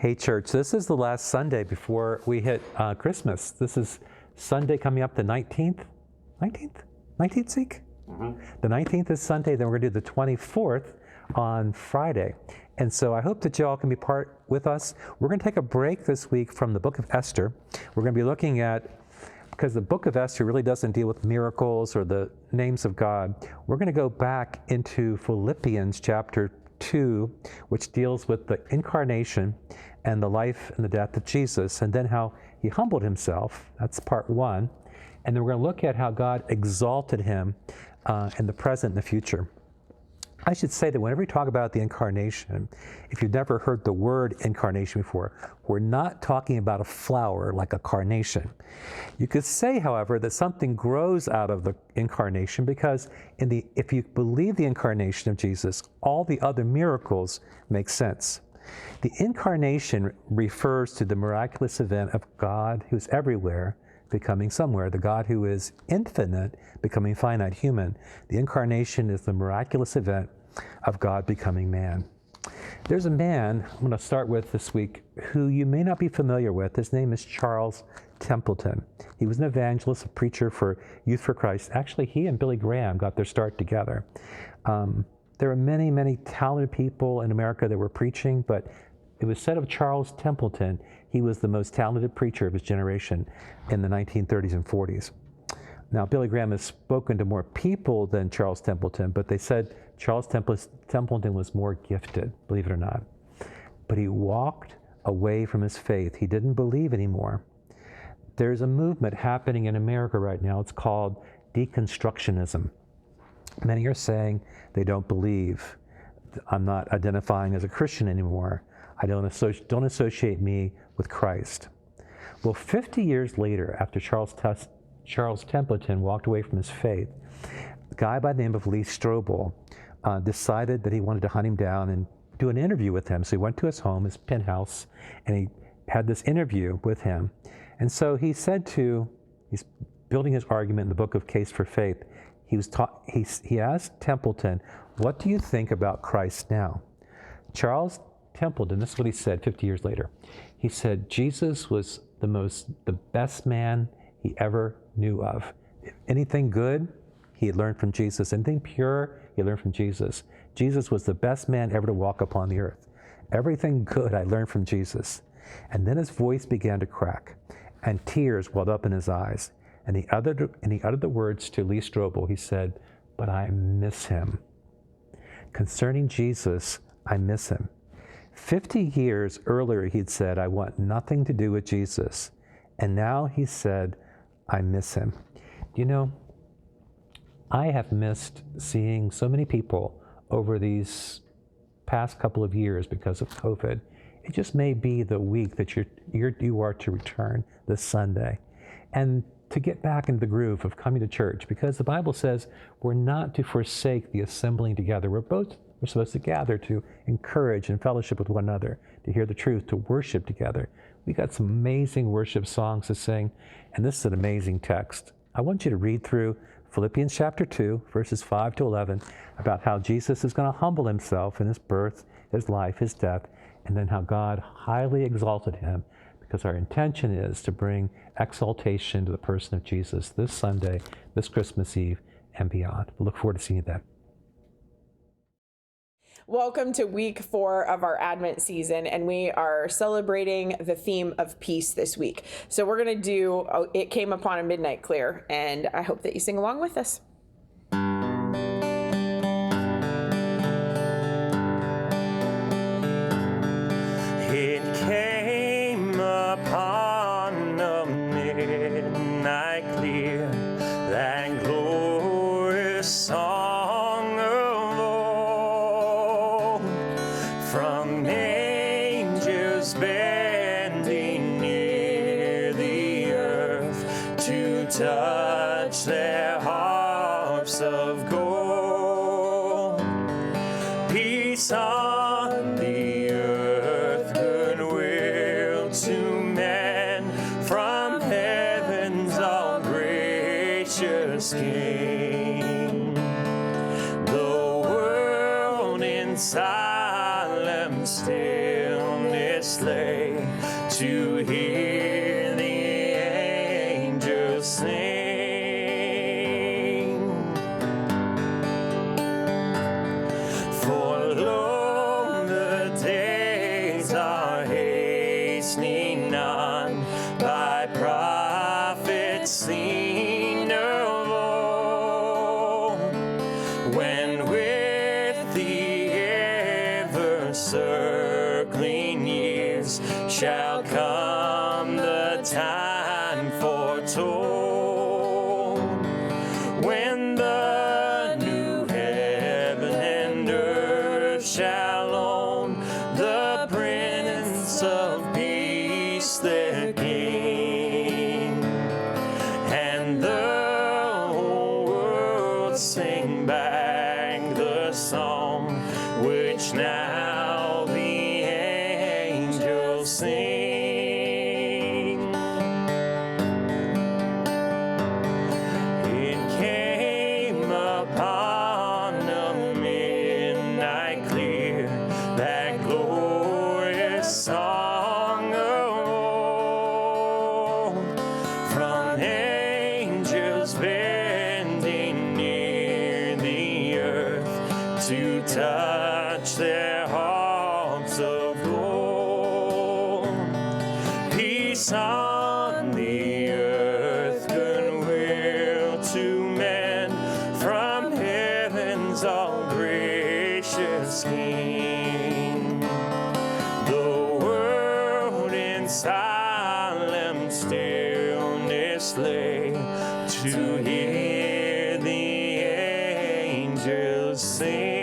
Hey, church, this is the last Sunday before we hit Christmas. This is Sunday coming up, the 19th. 19th, Zeke? Mm-hmm. The 19th is Sunday, then we're going to do the 24th on Friday. And so I hope that you all can be part with us. We're going to take a break this week from the book of Esther. We're going to be looking at, because the book of Esther really doesn't deal with miracles or the names of God, we're going to go back into Philippians chapter 2, which deals with the incarnation and the life and the death of Jesus, and then how he humbled himself. That's part 1. And then we're going to look at how God exalted him in the present and the future. I should say that whenever we talk about the incarnation, if you've never heard the word incarnation before, we're not talking about a flower like a carnation. You could say, however, that something grows out of the incarnation because if you believe the incarnation of Jesus, all the other miracles make sense. The incarnation refers to the miraculous event of God who's everywhere becoming somewhere, the God who is infinite becoming finite human. The incarnation is the miraculous event of God becoming man. There's a man I'm going to start with this week who you may not be familiar with. His name is Charles Templeton. He was an evangelist, a preacher for Youth for Christ. Actually, he and Billy Graham got their start together. There are many, many talented people in America that were preaching, but it was said of Charles Templeton, he was the most talented preacher of his generation in the 1930s and 40s. Now, Billy Graham has spoken to more people than Charles Templeton, but they said Charles Templeton was more gifted, believe it or not. But he walked away from his faith. He didn't believe anymore. There's a movement happening in America right now. It's called deconstructionism. Many are saying they don't believe. I'm not identifying as a Christian anymore. I don't associate me with Christ. Well, 50 years later, after Charles Templeton walked away from his faith, a guy by the name of Lee Strobel decided that he wanted to hunt him down and do an interview with him. So he went to his home, his penthouse, and he had this interview with him. And so he's building his argument in the book of Case for Faith. He asked Templeton, "What do you think about Christ now?" Charles Templeton, this is what he said 50 years later. He said, Jesus was the best man he ever knew of. Anything good, he had learned from Jesus. Anything pure, he learned from Jesus. Jesus was the best man ever to walk upon the earth. Everything good I learned from Jesus. And then his voice began to crack, and tears welled up in his eyes. And he uttered the words to Lee Strobel. He said, "But I miss him. Concerning Jesus, I miss him." 50 years earlier, he'd said, "I want nothing to do with Jesus." And now he said, "I miss him." You know, I have missed seeing so many people over these past couple of years because of COVID. It just may be the week that you are to return this Sunday and to get back into the groove of coming to church, because the Bible says we're not to forsake the assembling together. We're supposed to gather to encourage and fellowship with one another, to hear the truth, to worship together. We got some amazing worship songs to sing, and this is an amazing text. I want you to read through Philippians chapter 2, verses 5 to 11, about how Jesus is going to humble himself in his birth, his life, his death, and then how God highly exalted him, because our intention is to bring exaltation to the person of Jesus this Sunday, this Christmas Eve, and beyond. We look forward to seeing you then. Welcome to week 4 of our Advent season, and we are celebrating the theme of peace this week. So we're going to do It Came Upon a Midnight Clear, and I hope that you sing along with us. It came upon a midnight clear, that glorious song of old, from angels bending near the earth to touch their harps of gold. Peace on the earth, goodwill to men, from heaven's all gracious King. The world in silent stillness stillness lay, to hear the angels sing. For lo, the days are hastening on, by prophets seen of old, when with the ever-circling years shall come the time foretold, when the new heaven and earth shall own the Prince of Peace, their King, and the whole world sing back the song which now the angels sing. It came upon a midnight clear, that glorious song of old, from angels bending near the earth to touch their harps of gold. Peace on the earth, goodwill to men, from heaven's all gracious King. The world in solemn stillness lay, to hear the angels sing.